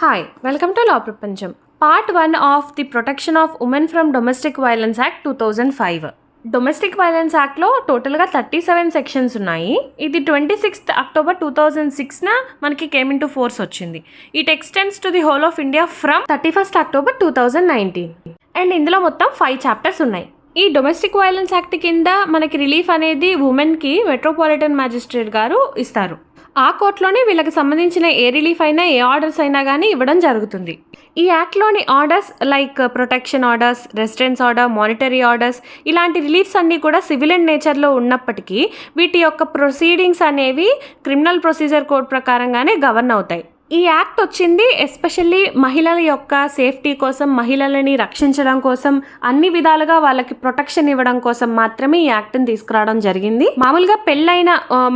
Hi welcome to లా ప్రపంచం. Part 1 of the protection of women from domestic violence act 2005. Domestic violence యాక్ట్లో టోటల్గా 37 sections ఉన్నాయి. ఇది 26th October 2006న మనకి కేమ్ ఇన్ టు ఫోర్స్ వచ్చింది. It extends to the whole of India from 31st October 2019. And ఇందులో మొత్తం 5 చాప్టర్స్ ఉన్నాయి. ఈ డొమెస్టిక్ వైలెన్స్ యాక్ట్ కింద మనకి రిలీఫ్ అనేది ఉమెన్కి మెట్రోపాలిటన్ మ్యాజిస్ట్రేట్ గారు ఇస్తారు. ఆ కోర్టులోనే వీళ్ళకి సంబంధించిన ఏ రిలీఫ్ అయినా ఏ ఆర్డర్స్ అయినా కానీ ఇవ్వడం జరుగుతుంది. ఈ యాక్ట్లోని orders like protection orders, residence order, monetary orders ఇలాంటి రిలీఫ్స్ అన్నీ కూడా సివిల్ అండ్ నేచర్లో ఉన్నప్పటికీ వీటి యొక్క ప్రొసీడింగ్స్ అనేవి క్రిమినల్ ప్రొసీజర్ కోడ్ ప్రకారంగానే గవర్న్ అవుతాయి. ఈ యాక్ట్ వచ్చింది ఎస్పెషల్లీ మహిళల యొక్క సేఫ్టీ కోసం, మహిళలని రక్షించడం కోసం, అన్ని విధాలుగా వాళ్ళకి ప్రొటెక్షన్ ఇవ్వడం కోసం మాత్రమే ఈ యాక్ట్ని తీసుకురావడం జరిగింది. మామూలుగా పెళ్ళైన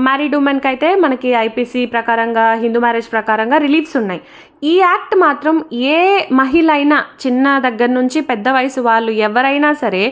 మ్యారీడ్ ఉమెన్కి అయితే మనకి ఐపీసీ ప్రకారంగా, హిందూ మ్యారేజ్ ప్రకారంగా రిలీఫ్స్ ఉన్నాయి. ఈ యాక్ట్ మాత్రం ఏ మహిళ అయినా, చిన్న దగ్గర నుంచి పెద్ద వయసు వాళ్ళు ఎవరైనా సరే,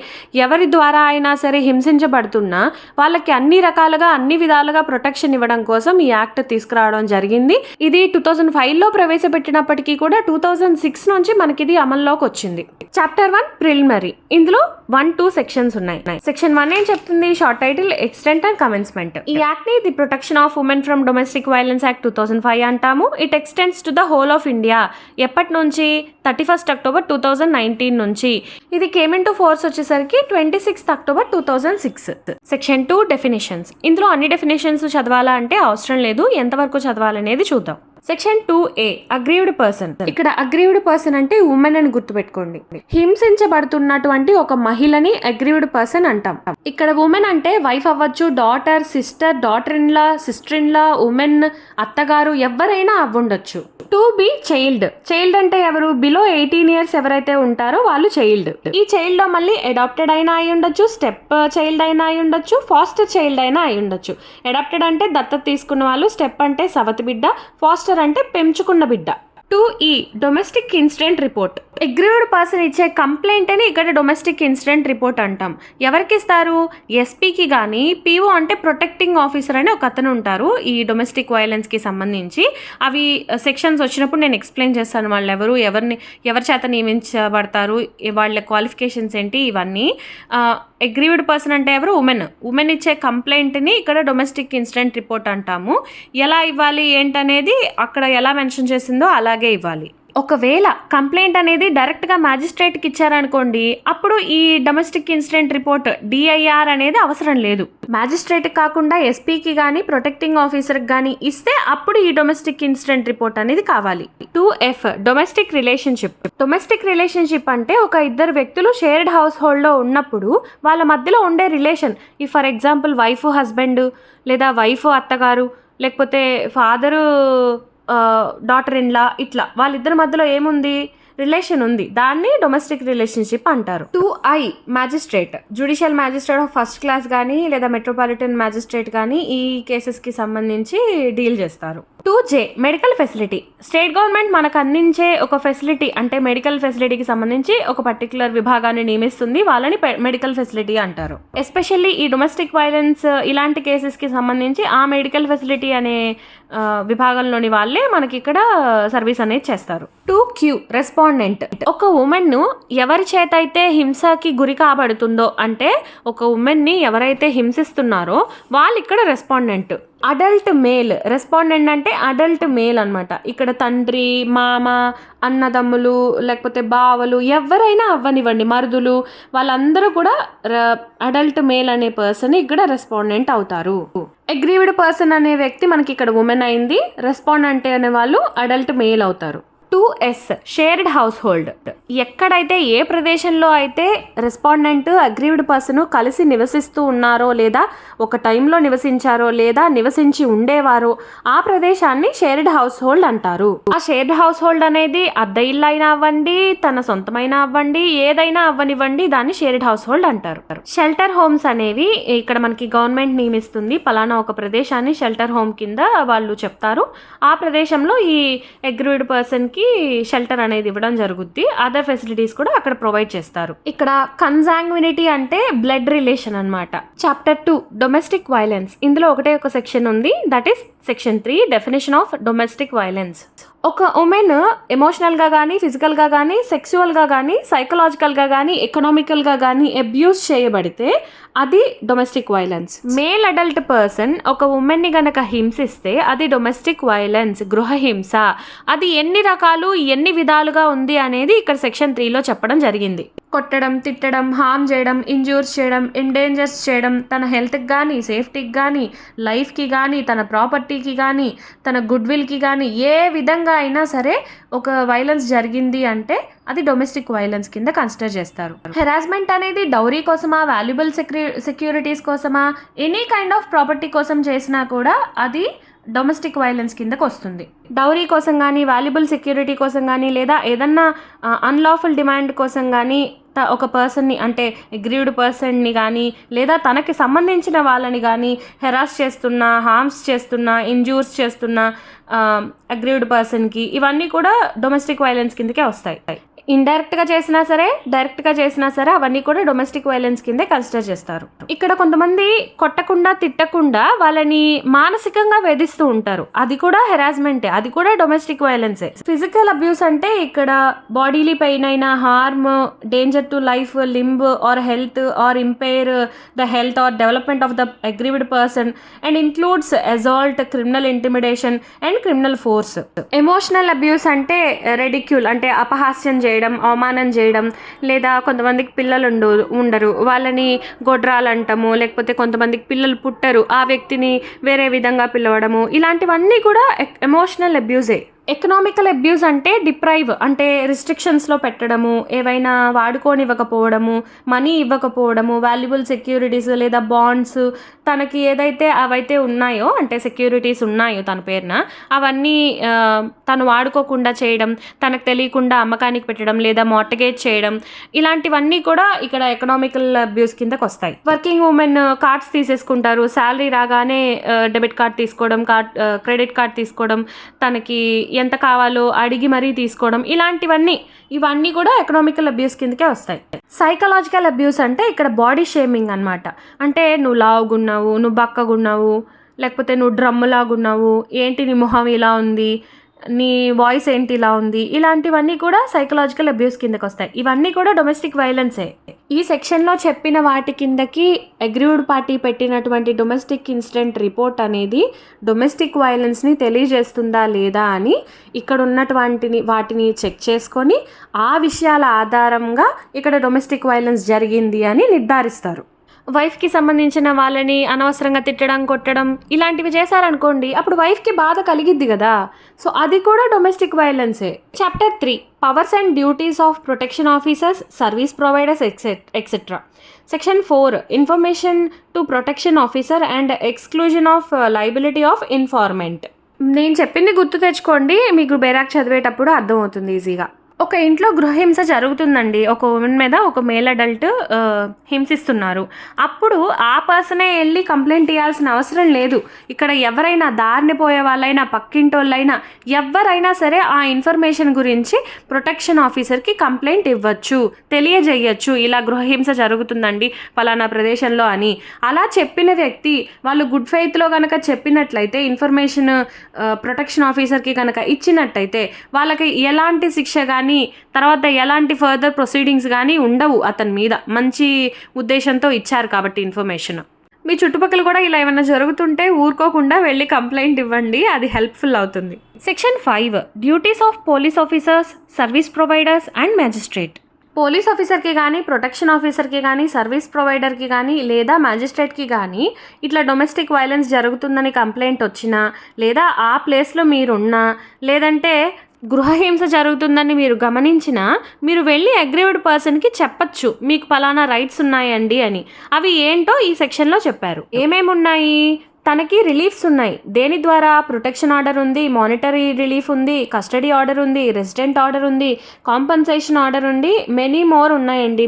ఎవరి ద్వారా అయినా సరే హింసించబడుతున్నా వాళ్ళకి అన్ని రకాలుగా, అన్ని విధాలుగా ప్రొటెక్షన్ ఇవ్వడం కోసం ఈ యాక్ట్ తీసుకురావడం జరిగింది. ఇది 2005లో ప్రవేశపెట్టినప్పటికీ కూడా 2006 నుంచి మనకి ఇది అమల్లోకి వచ్చింది. Chapter 1 preliminary. ఇందులో 1-2 సెక్షన్స్ ఉన్నాయి. సెక్షన్ 1 ఏం చెప్తుంది? Short title extent and commencement. ఈ యాక్ట్ ని the protection of women from domestic violence act 2005 అంటాము. It extends to the whole of India. ఎప్పటి నుంచి? 31st October 2019 నుంచి. ఇది కేమ్ ఇన్ టు ఫోర్స్ వచ్చేసరికి 26th October 2006. Section 2 definitions. ఇందులో అన్ని డెఫినేషన్స్ చదవాలా అంటే అవసరం లేదు, ఎంతవరకు చదవాలనేది చూద్దాం. Section 2A aggrieved person. ఇక్కడ అగ్రీవ్డ్ పర్సన్ అంటే ఉమెన్ అని గుర్తుపెట్టుకోండి. హింసించబడుతున్నటువంటి ఒక మహిళని అగ్రీవ్డ్ పర్సన్ అంటాం. ఇక్కడ ఉమెన్ అంటే వైఫ్ అవ్వచ్చు, daughter, sister, daughter in law, sister in law, women, అత్తగారు ఎవరైనా అవ్వుండొచ్చు. 2B child. చైల్డ్ అంటే ఎవరు? బిలో 18 years ఎవరైతే ఉంటారో వాళ్ళు చైల్డ్. ఈ చైల్డ్ లో మళ్ళీ అడాప్టెడ్ అయినా అయి ఉండొచ్చు, స్టెప్ చైల్డ్ అయినా అయి ఉండొచ్చు, ఫాస్టర్ చైల్డ్ అయినా అయి ఉండొచ్చు. అడాప్టెడ్ అంటే దత్తత తీసుకున్న వాళ్ళు, స్టెప్ అంటే సవతి బిడ్డ, ఫాస్టర్ అంటే పెంచుకున్న బిడ్డ. 2E domestic incident report. Aggrieved person ఇచ్చే కంప్లైంట్ అని ఇక్కడ డొమెస్టిక్ ఇన్సిడెంట్ రిపోర్ట్ అంటాం. ఎవరికి ఇస్తారు? ఎస్పీకి కానీ, పీఓ అంటే ప్రొటెక్టింగ్ ఆఫీసర్ అని ఒక అతను ఉంటారు ఈ డొమెస్టిక్ వైలెన్స్కి సంబంధించి. అవి సెక్షన్స్ వచ్చినప్పుడు నేను ఎక్స్ప్లెయిన్ చేస్తాను. వాళ్ళు ఎవరి చేత నియమించబడతారు, వాళ్ళ క్వాలిఫికేషన్స్ ఏంటి, ఇవన్నీ. అగ్రీవ్డ్ పర్సన్ అంటే ఎవరు? ఉమెన్ ఇచ్చే కంప్లైంట్ని ఇక్కడ డొమెస్టిక్ ఇన్సిడెంట్ రిపోర్ట్ అంటాము. ఎలా ఇవ్వాలి ఏంటనేది అక్కడ ఎలా మెన్షన్ చేసిందో అలాగే ఇవ్వాలి. ఒకవేళ కంప్లైంట్ అనేది డైరెక్ట్గా మ్యాజిస్ట్రేట్కి ఇచ్చారనుకోండి, అప్పుడు ఈ డొమెస్టిక్ ఇన్సిడెంట్ రిపోర్ట్ DIR అనేది అవసరం లేదు. మ్యాజిస్ట్రేట్కి కాకుండా ఎస్పీకి కానీ, ప్రొటెక్టింగ్ ఆఫీసర్కి కానీ ఇస్తే అప్పుడు ఈ డొమెస్టిక్ ఇన్సిడెంట్ రిపోర్ట్ అనేది కావాలి. 2F domestic relationship. Domestic relationship అంటే ఒక ఇద్దరు వ్యక్తులు షేర్డ్ హౌస్ హోల్డ్లో ఉన్నప్పుడు వాళ్ళ మధ్యలో ఉండే రిలేషన్. ఈ ఫర్ ఎగ్జాంపుల్ వైఫ్ హస్బెండ్, లేదా వైఫ్ అత్తగారు, లేకపోతే ఫాదరు డాటర్ ఇన్ లా, ఇట్లా వాళ్ళిద్దరి మధ్యలో ఏముంది? రిలేషన్ ఉంది. దాన్ని డొమెస్టిక్ రిలేషన్షిప్ అంటారు. 2I magistrate. Judicial magistrate of first class కానీ, లేదా మెట్రోపాలిటన్ మ్యాజిస్ట్రేట్ కానీ ఈ కేసెస్కి సంబంధించి డీల్ చేస్తారు. 2J medical facility. State government మనకు అందించే ఒక ఫెసిలిటీ, అంటే మెడికల్ ఫెసిలిటీకి సంబంధించి ఒక పర్టికులర్ విభాగాన్ని నియమిస్తుంది, వాళ్ళని మెడికల్ ఫెసిలిటీ అంటారు. ఎస్పెషల్లీ ఈ డొమెస్టిక్ వైలెన్స్ ఇలాంటి కేసెస్కి సంబంధించి ఆ మెడికల్ ఫెసిలిటీ అనే విభాగంలోని వాళ్ళే మనకి ఇక్కడ సర్వీస్ అనేది చేస్తారు. 2Q respondent. ఒక ఉమెన్ను ఎవరి చేత అయితే హింసకి గురి కాబడుతుందో, అంటే ఒక ఉమెన్ని ఎవరైతే హింసిస్తున్నారో వాళ్ళు ఇక్కడ రెస్పాండెంట్. Adult male. రెస్పాండెంట్ అంటే అడల్ట్ మేల్ అనమాట. ఇక్కడ తండ్రి, మామ, అన్నదమ్ములు, లేకపోతే బావలు ఎవరైనా అవ్వనివ్వండి, మరుదులు, వాళ్ళందరూ కూడా అడల్ట్ మేల్ అనే పర్సన్ ఇక్కడ రెస్పాండెంట్ అవుతారు. అగ్రీవ్డ్ పర్సన్ అనే వ్యక్తి మనకి ఇక్కడ ఉమెన్ అయింది, రెస్పాండెంట్ అనే వాళ్ళు అడల్ట్ మేల్ అవుతారు. 2S shared house hold. ఎక్కడైతే, ఏ ప్రదేశంలో అయితే రెస్పాండెంట్, అగ్రీవ్డ్ పర్సన్ కలిసి నివసిస్తూ ఉన్నారో, లేదా ఒక టైంలో నివసించారో, లేదా నివసించి ఉండేవారో ఆ ప్రదేశాన్ని షేర్డ్ హౌస్ హోల్డ్ అంటారు. ఆ షేర్డ్ హౌస్ హోల్డ్ అనేది అద్దె ఇల్లు అయినా అవ్వండి, తన సొంతమైన అవ్వండి, ఏదైనా అవ్వనివ్వండి, దాన్ని షేర్డ్ హౌస్ హోల్డ్ అంటారు. షెల్టర్ హోమ్స్ అనేవి ఇక్కడ మనకి గవర్నమెంట్ నియమిస్తుంది. పలానా ఒక ప్రదేశాన్ని షెల్టర్ హోమ్ కింద వాళ్ళు చెప్తారు. ఆ ప్రదేశంలో ఈ అగ్రీవ్డ్ పర్సన్కి షెల్టర్ అనేది ఇవ్వడం జరుగుద్ది. అదర్ ఫెసిలిటీస్ కూడా అక్కడ ప్రొవైడ్ చేస్తారు. ఇక్కడ కన్సాంగ్వినిటీ అంటే బ్లడ్ రిలేషన్ అన్నమాట. Chapter 2 domestic violence. ఇందులో ఒకటే ఒక సెక్షన్ ఉంది, that is section 3 definition of domestic violence. ఒక ఉమెన్ ఎమోషనల్గా కానీ, ఫిజికల్గా కానీ, సెక్సువల్గా కానీ, సైకలాజికల్గా కానీ, ఎకనామికల్గా కానీ అబ్యూస్ చేయబడితే అది domestic violence. Male adult person ఒక ఉమెన్ని గనక హింసిస్తే అది డొమెస్టిక్ వైలెన్స్, గృహహింస. అది ఎన్ని రకాలు, ఎన్ని విధాలుగా ఉంది అనేది ఇక్కడ సెక్షన్ 3లో చెప్పడం జరిగింది. కొట్టడం, తిట్టడం, హార్మ్ చేయడం, ఇంజ్యూర్స్ చేయడం, ఎండేంజర్స్ చేయడం, తన హెల్త్కి కానీ, సేఫ్టీకి కానీ, లైఫ్కి కానీ, తన ప్రాపర్టీకి కానీ, తన గుడ్ విల్కి కానీ ఏ విధంగా అయినా సరే ఒక వైలెన్స్ జరిగింది అంటే అది డొమెస్టిక్ వైలెన్స్ కింద కన్సిడర్ చేస్తారు. హెరాస్మెంట్ అనేది డౌరీ కోసమా, వాల్యుబుల్ సెక్యూరిటీస్ కోసమా, ఎనీ కైండ్ ఆఫ్ ప్రాపర్టీ కోసం చేసినా కూడా అది డొమెస్టిక్ వైలెన్స్ కిందకు వస్తుంది. డౌరీ కోసం కానీ, వాల్యుబుల్ సెక్యూరిటీ కోసం కానీ, లేదా ఏదన్నా అన్లాఫుల్ డిమాండ్ కోసం కానీ ఒక పర్సన్ని అంటే అగ్రీవ్డ్ పర్సన్ని కానీ, లేదా తనకి సంబంధించిన వాళ్ళని కానీ హెరాస్ చేస్తున్నా, హార్మ్స్ చేస్తున్నా, ఇంజ్యూర్స్ చేస్తున్నా అగ్రీవ్డ్ పర్సన్కి, ఇవన్నీ కూడా డొమెస్టిక్ వైలెన్స్ కిందకే వస్తాయి. ఇండైరెక్ట్గా చేసినా సరే, డైరెక్ట్గా చేసినా సరే అవన్నీ కూడా డొమెస్టిక్ వైలెన్స్ కిందే కన్సిడర్ చేస్తారు. ఇక్కడ కొంతమంది కొట్టకుండా, తిట్టకుండా వాళ్ళని మానసికంగా వేధిస్తూ ఉంటారు. అది కూడా హెరాస్మెంటే, అది కూడా డొమెస్టిక్ వైలెన్సే. ఫిజికల్ అబ్యూస్ అంటే ఇక్కడ బాడీలీ పెయిన్ అయినా, harm, danger to life, limb or health or impair the health or development of the aggrieved person and includes assault, criminal intimidation and criminal force. Emotional abuse అంటే ridicule అంటే అపహాస్యం చేయడం, అవమానం చేయడం, లేదా కొంతమందికి పిల్లలు ఉండరు, వాళ్ళని గొడ్రాలు అంటాము, లేకపోతే కొంతమందికి పిల్లలు పుట్టరు, ఆ వ్యక్తిని వేరే విధంగా పిలవడము, ఇలాంటివన్నీ కూడా ఎమోషనల్ అబ్యూజే. ఎకనామికల్ అబ్యూస్ అంటే డిప్రైవ్ అంటే రిస్ట్రిక్షన్స్లో పెట్టడము, ఏవైనా వాడుకోనివ్వకపోవడము, మనీ ఇవ్వకపోవడము, వాల్యుబుల్ సెక్యూరిటీస్ లేదా బాండ్స్, తనకి ఏదైతే అవైతే ఉన్నాయో అంటే సెక్యూరిటీస్ ఉన్నాయో తన పేరున అవన్నీ తను వాడుకోకుండా చేయడం, తనకు తెలియకుండా అమ్మకానికి పెట్టడం లేదా మార్టగేజ్ చేయడం, ఇలాంటివన్నీ కూడా ఇక్కడ ఎకనామికల్ అబ్యూస్ కిందకు వస్తాయి. వర్కింగ్ ఉమెన్ కార్డ్స్ తీసేసుకుంటారు, శాలరీ రాగానే డెబిట్ కార్డ్ తీసుకోవడం, క్రెడిట్ కార్డ్ తీసుకోవడం, తనకి ఎంత కావాలో అడిగి మరీ తీసుకోవడం, ఇవన్నీ కూడా ఎకనామికల్ అబ్యూస్ కిందకే వస్తాయి. సైకలాజికల్ అబ్యూస్ అంటే ఇక్కడ బాడీ షేమింగ్ అనమాట. అంటే నువ్వు లావుగున్నావు, నువ్వు బక్కగున్నావు, లేకపోతే నువ్వు డ్రమ్ములాగున్నావు, ఏంటి నీ మొహం ఇలా ఉంది, నీ వాయిస్ ఏంటి ఇలా ఉంది, ఇలాంటివన్నీ కూడా సైకలాజికల్ అబ్యూస్ కిందకి వస్తాయి. ఇవన్నీ కూడా డొమెస్టిక్ వైలెన్సే. ఈ సెక్షన్లో చెప్పిన వాటి కిందకి అగ్రీవ్డ్ పార్టీ పెట్టినటువంటి డొమెస్టిక్ ఇన్సిడెంట్ రిపోర్ట్ అనేది డొమెస్టిక్ వైలెన్స్ని తెలియజేస్తుందా లేదా అని ఇక్కడ ఉన్నటువంటి వాటిని చెక్ చేసుకొని ఆ విషయాల ఆధారంగా ఇక్కడ డొమెస్టిక్ వైలెన్స్ జరిగింది అని నిర్ధారిస్తారు. వైఫ్కి సంబంధించిన వాళ్ళని అనవసరంగా తిట్టడం, కొట్టడం ఇలాంటివి చేశారనుకోండి, అప్పుడు వైఫ్కి బాధ కలిగిద్ది కదా, సో అది కూడా డొమెస్టిక్ వైలెన్సే. Chapter 3 powers and duties of protection officers, service providers et cetera. Section 4 information to protection officer and exclusion of liability of informant. నేను చెప్పింది గుర్తు తెచ్చుకోండి, మీకు బేరాక్ చదివేటప్పుడు అర్థమవుతుంది ఈజీగా. ఒక ఇంట్లో గృహహింస జరుగుతుందండి, ఒక ఉమెన్ మీద ఒక మేల్ అడల్ట్ హింసిస్తున్నారు. అప్పుడు ఆ పర్సనే వెళ్ళి కంప్లైంట్ ఇవ్వాల్సిన అవసరం లేదు. ఇక్కడ ఎవరైనా దారిని పోయే వాళ్ళైనా, పక్కింటోళ్ళైనా, ఎవరైనా సరే ఆ ఇన్ఫర్మేషన్ గురించి ప్రొటెక్షన్ ఆఫీసర్కి కంప్లైంట్ ఇవ్వచ్చు, తెలియజేయచ్చు, ఇలా గృహహింస జరుగుతుందండి పలానా ప్రదేశంలో అని. అలా చెప్పిన వ్యక్తి వాళ్ళు గుడ్ ఫెయిత్లో కనుక చెప్పినట్లయితే, ఇన్ఫర్మేషన్ ప్రొటెక్షన్ ఆఫీసర్కి కనుక ఇచ్చినట్టయితే వాళ్ళకి ఎలాంటి శిక్ష కానీ, తర్వాత ఎలాంటి ఫర్దర్ ప్రొసీడింగ్స్ కానీ ఉండవు. అతని మీద మంచి ఉద్దేశంతో ఇచ్చారు కాబట్టి ఇన్ఫర్మేషన్. మీ చుట్టుపక్కల కూడా ఇలా ఏమైనా జరుగుతుంటే ఊరుకోకుండా వెళ్ళి కంప్లైంట్ ఇవ్వండి, అది హెల్ప్ఫుల్ అవుతుంది. Section 5 duties of police officers, service providers and magistrate. Police ఆఫీసర్కి కానీ, ప్రొటెక్షన్ ఆఫీసర్కి కానీ, సర్వీస్ ప్రొవైడర్కి కానీ, లేదా మ్యాజిస్ట్రేట్కి కానీ ఇట్లా డొమెస్టిక్ వైలెన్స్ జరుగుతుందని కంప్లైంట్ వచ్చినా, లేదా ఆ ప్లేస్లో మీరున్నా, లేదంటే గృహహింస జరుగుతుందని మీరు గమనించినా, మీరు వెళ్ళి అగ్రీవ్డ్ పర్సన్కి చెప్పచ్చు మీకు పలానా రైట్స్ ఉన్నాయండి అని. అవి ఏంటో ఈ సెక్షన్లో చెప్పారు. ఏమేమి ఉన్నాయి? తనకి రిలీఫ్స్ ఉన్నాయి. దేని ద్వారా? ప్రొటెక్షన్ ఆర్డర్ ఉంది, మానిటరీ రిలీఫ్ ఉంది, కస్టడీ ఆర్డర్ ఉంది, రెసిడెంట్ ఆర్డర్ ఉంది, కాంపన్సేషన్ ఆర్డర్ ఉంది, మెనీ మోర్ ఉన్నాయండి.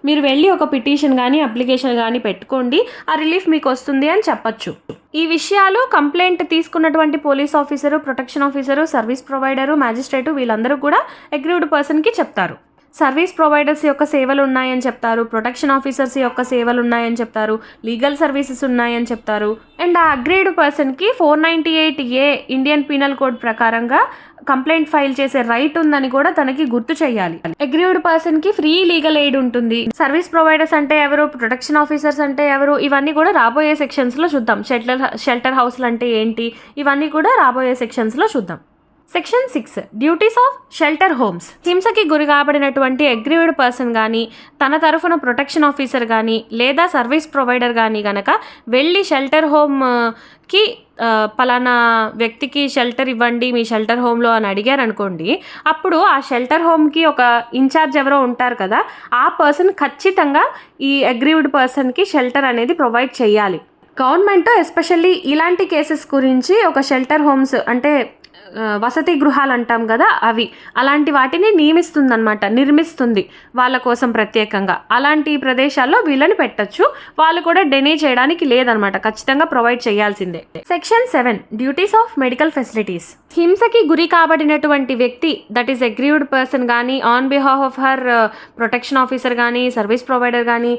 మీరు వెళ్ళి ఒక పిటిషన్ కానీ అప్లికేషన్ కానీ పెట్టుకోండి, ఆ రిలీఫ్ మీకు వస్తుంది అని చెప్పచ్చు. ఈ విషయాలు కంప్లైంట్ తీసుకున్నటువంటి police officer, protection officer, service provider, magistrate వీళ్ళందరూ కూడా అగ్రీవ్డ్ పర్సన్కి చెప్తారు. సర్వీస్ ప్రొవైడర్స్ యొక్క సేవలు ఉన్నాయని చెప్తారు, ప్రొటెక్షన్ ఆఫీసర్స్ యొక్క సేవలు ఉన్నాయని చెప్తారు, లీగల్ సర్వీసెస్ ఉన్నాయని చెప్తారు. అండ్ ఆ అగ్రీడ్ పర్సన్కి 498A ఇండియన్ పీనల్ కోడ్ ప్రకారంగా కంప్లైంట్ ఫైల్ చేసే రైట్ ఉందని కూడా తనకి గుర్తు చేయాలి. అగ్రీడ్ పర్సన్కి ఫ్రీ లీగల్ ఎయిడ్ ఉంటుంది. సర్వీస్ ప్రొవైడర్స్ అంటే ఎవరు, ప్రొటెక్షన్ ఆఫీసర్స్ అంటే ఎవరు, ఇవన్నీ కూడా రాబోయే సెక్షన్స్లో చూద్దాం. షెల్టర్ హౌస్లు అంటే ఏంటి, ఇవన్నీ కూడా రాబోయే సెక్షన్స్లో చూద్దాం. Section 6 duties of shelter homes. హింసకి గురి కాబడినటువంటి అగ్రీవ్డ్ పర్సన్ కానీ, తన తరఫున ప్రొటెక్షన్ ఆఫీసర్ కానీ లేదా సర్వీస్ ప్రొవైడర్ కానీ గనక వెళ్ళి షెల్టర్ హోమ్కి పలానా వ్యక్తికి షెల్టర్ ఇవ్వండి మీ షెల్టర్ హోమ్లో అని అడిగారు అనుకోండి, అప్పుడు ఆ షెల్టర్ హోమ్కి ఒక ఇన్ఛార్జ్ ఎవరో ఉంటారు కదా, ఆ పర్సన్ ఖచ్చితంగా ఈ అగ్రీవ్డ్ పర్సన్కి షెల్టర్ అనేది ప్రొవైడ్ చేయాలి. గవర్నమెంట్ ఎస్పెషల్లీ ఇలాంటి కేసెస్ గురించి ఒక షెల్టర్ హోమ్స్ అంటే వసతి గృహాలు అంటాం కదా, అవి అలాంటి వాటిని నిర్మిస్తుంది వాళ్ళ కోసం ప్రత్యేకంగా. అలాంటి ప్రదేశాల్లో వీళ్ళని పెట్టచ్చు. వాళ్ళు కూడా డెనీ చేయడానికి లేదనమాట, ఖచ్చితంగా ప్రొవైడ్ చేయాల్సిందే. Section 7 duties of medical facilities. హింసకి గురి కాబడినటువంటి వ్యక్తి, దట్ ఈస్ అగ్రీవ్డ్ పర్సన్ కానీ, on behalf of her protection officer కానీ, సర్వీస్ ప్రొవైడర్ కానీ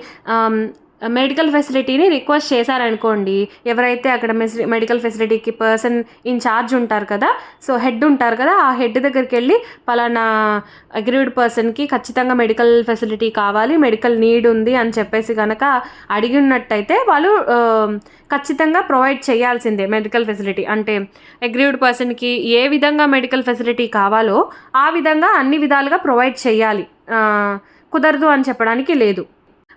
మెడికల్ ఫెసిలిటీని రిక్వెస్ట్ చేశారనుకోండి, ఎవరైతే అక్కడ మెడికల్ ఫెసిలిటీకి పర్సన్ ఇన్ఛార్జ్ ఉంటారు కదా, సో హెడ్ ఉంటారు కదా, ఆ హెడ్ దగ్గరికి వెళ్ళి పలానా అగ్రీవ్డ్ పర్సన్కి ఖచ్చితంగా మెడికల్ ఫెసిలిటీ కావాలి, మెడికల్ నీడ్ ఉంది అని చెప్పేసి కనుక అడిగి ఉన్నట్టయితే వాళ్ళు ఖచ్చితంగా ప్రొవైడ్ చేయాల్సిందే మెడికల్ ఫెసిలిటీ. అంటే అగ్రీవ్డ్ పర్సన్కి ఏ విధంగా మెడికల్ ఫెసిలిటీ కావాలో ఆ విధంగా అన్ని విధాలుగా ప్రొవైడ్ చేయాలి. కుదరదు అని చెప్పడానికి లేదు.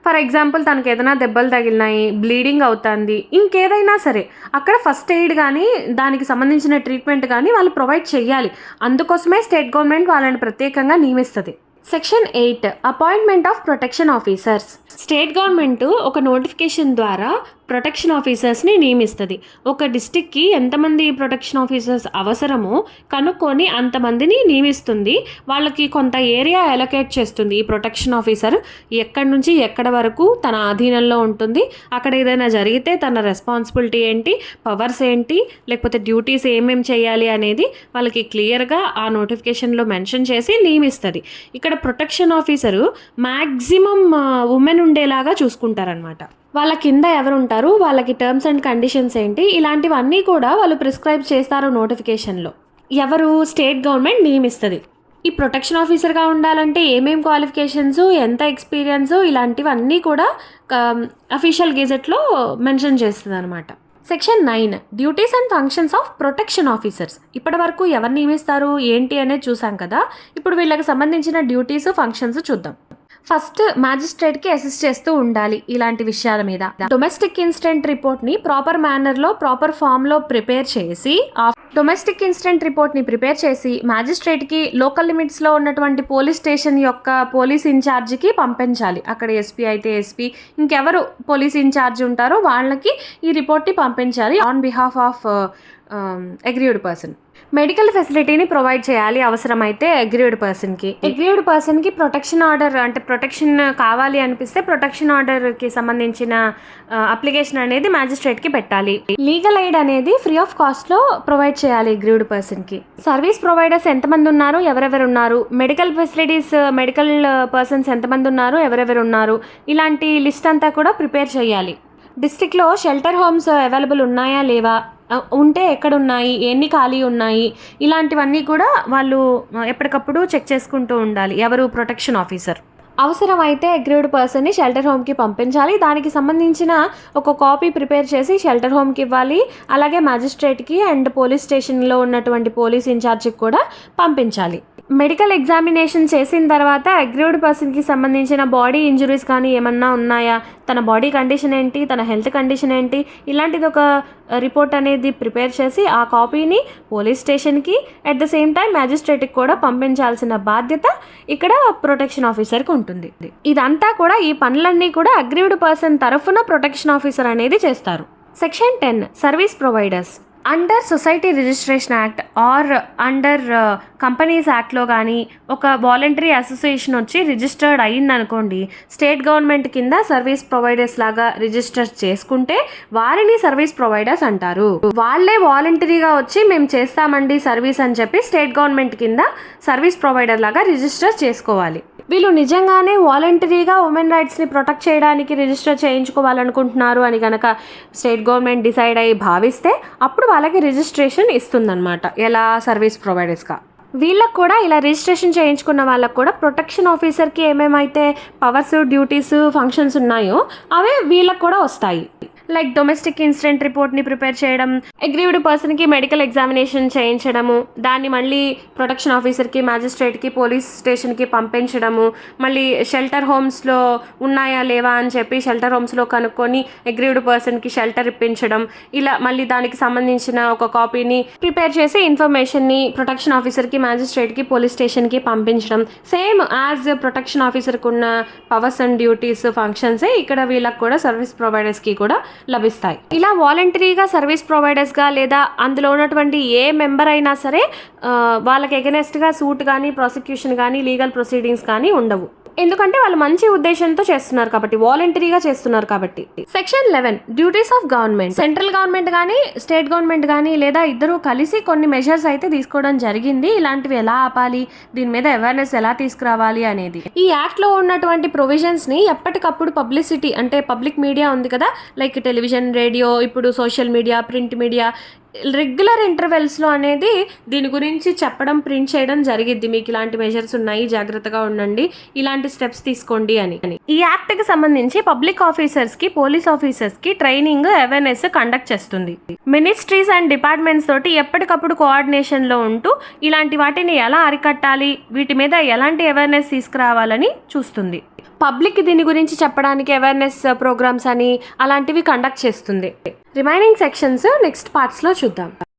ఫర్ ఎగ్జాంపుల్ తనకు ఏదైనా దెబ్బలు తగిలినాయి, బ్లీడింగ్ అవుతుంది, ఇంకేదైనా సరే అక్కడ ఫస్ట్ ఎయిడ్ కానీ దానికి సంబంధించిన ట్రీట్మెంట్ కానీ వాళ్ళు ప్రొవైడ్ చేయాలి. అందుకోసమే స్టేట్ గవర్నమెంట్ వాళ్ళని ప్రత్యేకంగా నియమిస్తుంది. Section 8 appointment of protection officers. State government ఒక నోటిఫికేషన్ ద్వారా ప్రొటెక్షన్ ఆఫీసర్స్ని నియమిస్తుంది. ఒక డిస్టిక్కి ఎంతమంది ప్రొటెక్షన్ ఆఫీసర్స్ అవసరమో కనుక్కొని అంతమందిని నియమిస్తుంది. వాళ్ళకి కొంత ఏరియా అలొకేట్ చేస్తుంది. ఈ ప్రొటెక్షన్ ఆఫీసర్ ఎక్కడి నుంచి ఎక్కడ వరకు తన ఆధీనంలో ఉంటుంది, అక్కడ ఏదైనా జరిగితే తన రెస్పాన్సిబిలిటీ ఏంటి, పవర్స్ ఏంటి, లేకపోతే డ్యూటీస్ ఏమేమి చేయాలి అనేది వాళ్ళకి క్లియర్గా ఆ నోటిఫికేషన్లో మెన్షన్ చేసి నియమిస్తుంది. ఇక్కడ ప్రొటెక్షన్ ఆఫీసరు మ్యాక్సిమం ఉమెన్ ఉండేలాగా చూసుకుంటారనమాట. వాళ్ళ కింద ఎవరు ఉంటారు, వాళ్ళకి టర్మ్స్ అండ్ కండిషన్స్ ఏంటి, ఇలాంటివన్నీ కూడా వాళ్ళు ప్రిస్క్రైబ్ చేస్తారు నోటిఫికేషన్లో. ఎవరు, స్టేట్ గవర్నమెంట్ నియమిస్తుంది. ఈ ప్రొటెక్షన్ ఆఫీసర్గా ఉండాలంటే ఏమేం క్వాలిఫికేషన్స్, ఎంత ఎక్స్పీరియన్స్, ఇలాంటివన్నీ కూడా అఫీషియల్ గెజెట్లో మెన్షన్ చేస్తుంది అనమాట. Section 9 duties and functions of protection officers. ఇప్పటి వరకు ఎవరు నియమిస్తారు ఏంటి అనేది చూసాం కదా, ఇప్పుడు వీళ్ళకి సంబంధించిన డ్యూటీస్ ఫంక్షన్స్ చూద్దాం. ఫస్ట్ మ్యాజిస్ట్రేట్కి అసిస్ట్ చేస్తూ ఉండాలి ఇలాంటి విషయాల మీద. డొమెస్టిక్ ఇన్సిడెంట్ రిపోర్ట్ని ప్రాపర్ మేనర్లో ప్రాపర్ ఫామ్లో ప్రిపేర్ చేసి మ్యాజిస్ట్రేట్కి లోకల్ లిమిట్స్లో ఉన్నటువంటి పోలీస్ స్టేషన్ యొక్క పోలీస్ ఇన్ఛార్జికి పంపించాలి. అక్కడ ఎస్పీ అయితే ఎస్పీ, ఇంకెవరు పోలీస్ ఇన్ఛార్జ్ ఉంటారో వాళ్ళకి ఈ రిపోర్ట్ని పంపించాలి on behalf of aggrieved person. Medical ఫెసిలిటీని ప్రొవైడ్ చేయాలి అవసరమైతే అగ్రీవ్డ్ పర్సన్కి ప్రొటెక్షన్ ఆర్డర్, అంటే ప్రొటెక్షన్ కావాలి అనిపిస్తే ప్రొటెక్షన్ ఆర్డర్కి సంబంధించిన అప్లికేషన్ అనేది మ్యాజిస్ట్రేట్కి పెట్టాలి. లీగల్ ఎయిడ్ అనేది ఫ్రీ ఆఫ్ కాస్ట్లో ప్రొవైడ్ చేయాలి అగ్రీవ్డ్ పర్సన్కి. సర్వీస్ ప్రొవైడర్స్ ఎంతమంది ఉన్నారు, ఎవరెవరు ఉన్నారు, మెడికల్ ఫెసిలిటీస్ మెడికల్ పర్సన్స్ ఎంతమంది ఉన్నారు, ఎవరెవరు ఉన్నారు, ఇలాంటి లిస్ట్ అంతా కూడా ప్రిపేర్ చేయాలి. డిస్ట్రిక్ట్లో షెల్టర్ హోమ్స్ అవైలబుల్ ఉన్నాయా లేవా, ఉంటే ఎక్కడున్నాయి, ఎన్ని ఖాళీ ఉన్నాయి, ఇలాంటివన్నీ కూడా వాళ్ళు ఎప్పటికప్పుడు చెక్ చేసుకుంటూ ఉండాలి ఎవరు, ప్రొటెక్షన్ ఆఫీసర్. అవసరమైతే అగ్రీవ్డ్ పర్సన్ని షెల్టర్ హోమ్కి పంపించాలి. దానికి సంబంధించిన ఒక కాపీ ప్రిపేర్ చేసి షెల్టర్ హోమ్కి ఇవ్వాలి. అలాగే మ్యాజిస్ట్రేట్కి అండ్ పోలీస్ స్టేషన్లో ఉన్నటువంటి పోలీస్ ఇన్ఛార్జ్కి కూడా పంపించాలి. మెడికల్ ఎగ్జామినేషన్ చేసిన తర్వాత అగ్రీవ్డ్ పర్సన్కి సంబంధించిన బాడీ ఇంజురీస్ కానీ ఏమన్నా ఉన్నాయా, తన బాడీ కండిషన్ ఏంటి, తన హెల్త్ కండిషన్ ఏంటి, ఇలాంటిది ఒక రిపోర్ట్ అనేది ప్రిపేర్ చేసి ఆ కాపీని పోలీస్ స్టేషన్కి అట్ ద సేమ్ టైం మ్యాజిస్ట్రేట్కి కూడా పంపించాల్సిన బాధ్యత ఇక్కడ ప్రొటెక్షన్ ఆఫీసర్కి ఉంటుంది. ఇదంతా కూడా, ఈ పనులన్నీ కూడా అగ్రీవ్డ్ పర్సన్ తరఫున ప్రొటెక్షన్ ఆఫీసర్ అనేది చేస్తారు. Section 10 service providers. Under society registration act or under companies యాక్ట్లో కానీ ఒక వాలంటరీ అసోసియేషన్ వచ్చి రిజిస్టర్డ్ అయ్యిందనుకోండి, స్టేట్ గవర్నమెంట్ కింద సర్వీస్ ప్రొవైడర్స్ లాగా రిజిస్టర్ చేసుకుంటే వారిని సర్వీస్ ప్రొవైడర్స్ అంటారు. వాళ్ళే వాలంటరీగా వచ్చి మేము చేస్తామండి సర్వీస్ అని చెప్పి స్టేట్ గవర్నమెంట్ కింద సర్వీస్ ప్రొవైడర్ లాగా రిజిస్టర్ చేసుకోవాలి. వీళ్ళు నిజంగానే వాలంటరీగా ఉమెన్ రైట్స్ని ప్రొటెక్ట్ చేయడానికి రిజిస్టర్ చేయించుకోవాలనుకుంటున్నారు అని కనుక స్టేట్ గవర్నమెంట్ డిసైడ్ అయ్యి భావిస్తే అప్పుడు వాళ్ళకి రిజిస్ట్రేషన్ ఇస్తుందన్నమాట. ఎలా? సర్వీస్ ప్రొవైడర్స్గా. వీళ్ళకు కూడా ఇలా రిజిస్ట్రేషన్ చేయించుకున్న వాళ్ళకు కూడా ప్రొటెక్షన్ ఆఫీసర్కి ఏమేమైతే పవర్స్, డ్యూటీస్, ఫంక్షన్స్ ఉన్నాయో అవే వీళ్ళకు కూడా వస్తాయి. లైక్ డొమెస్టిక్ ఇన్సిడెంట్ రిపోర్ట్ని ప్రిపేర్ చేయడం, అగ్రీవ్డ్ పర్సన్కి మెడికల్ ఎగ్జామినేషన్ చేయించడము, దాన్ని మళ్ళీ ప్రొటెక్షన్ ఆఫీసర్కి, మ్యాజిస్ట్రేట్కి, పోలీస్ స్టేషన్కి పంపించడము, మళ్ళీ షెల్టర్ హోమ్స్లో ఉన్నాయా లేవా అని చెప్పి షెల్టర్ హోమ్స్లో కనుక్కొని అగ్రీవ్డ్ పర్సన్కి షెల్టర్ ఇప్పించడం, ఇలా మళ్ళీ దానికి సంబంధించిన ఒక కాపీని ప్రిపేర్ చేసి ఇన్ఫర్మేషన్ని ప్రొటెక్షన్ ఆఫీసర్కి, మ్యాజిస్ట్రేట్కి, పోలీస్ స్టేషన్కి పంపించడం. సేమ్ యాజ్ ప్రొటెక్షన్ ఆఫీసర్కి ఉన్న పవర్స్ అండ్ డ్యూటీస్, ఫంక్షన్సే ఇక్కడ వీళ్ళకి కూడా సర్వీస్ ప్రొవైడర్స్కి కూడా లభిస్తాయి. ఇలా వాలంటరీగా సర్వీస్ ప్రొవైడర్స్గా లేదా అందులో ఉన్నటువంటి ఏ మెంబర్ అయినా సరే వాళ్ళకి ఎగనెస్ట్గా సూట్ కానీ, ప్రాసిక్యూషన్ కానీ, లీగల్ ప్రొసీడింగ్స్ కానీ ఉండవు. ఎందుకంటే వాళ్ళు మంచి ఉద్దేశంతో చేస్తున్నారు కాబట్టి, వాలంటరీగా చేస్తున్నారు కాబట్టి. Section 11 duties of government. Central government కానీ, స్టేట్ గవర్నమెంట్ కానీ లేదా ఇద్దరు కలిసి కొన్ని మెజర్స్ అయితే తీసుకోవడం జరిగింది. ఇలాంటివి ఎలా ఆపాలి, దీని మీద అవేర్నెస్ ఎలా తీసుకురావాలి అనేది. ఈ యాక్ట్ లో ఉన్నటువంటి ప్రొవిజన్స్ ని ఎప్పటికప్పుడు పబ్లిసిటీ, అంటే పబ్లిక్ మీడియా ఉంది కదా, లైక్ టెలివిజన్, రేడియో, ఇప్పుడు social media, print media, regular ఇంటర్వెల్స్లో అనేది దీని గురించి చెప్పడం, ప్రింట్ చేయడం జరిగిద్ది. మీకు ఇలాంటి మెజర్స్ ఉన్నాయి, జాగ్రత్తగా ఉండండి, ఇలాంటి స్టెప్స్ తీసుకోండి అని. ఈ యాక్ట్కి సంబంధించి పబ్లిక్ ఆఫీసర్స్కి, పోలీస్ ఆఫీసర్స్కి ట్రైనింగ్, అవేర్నెస్ కండక్ట్ చేస్తుంది. మినిస్ట్రీస్ అండ్ డిపార్ట్మెంట్స్ తోటి ఎప్పటికప్పుడు కోఆర్డినేషన్లో ఉంటూ ఇలాంటి వాటిని ఎలా అరికట్టాలి, వీటి మీద ఎలాంటి అవేర్నెస్ తీసుకురావాలని చూస్తుంది. పబ్లిక్ దీని గురించి చెప్పడానికి అవేర్నెస్ ప్రోగ్రామ్స్ అని అలాంటివి కండక్ట్ చేస్తుంది. రిమైనింగ్ సెక్షన్స్ నెక్స్ట్ పార్ట్స్లో చూద్దాం.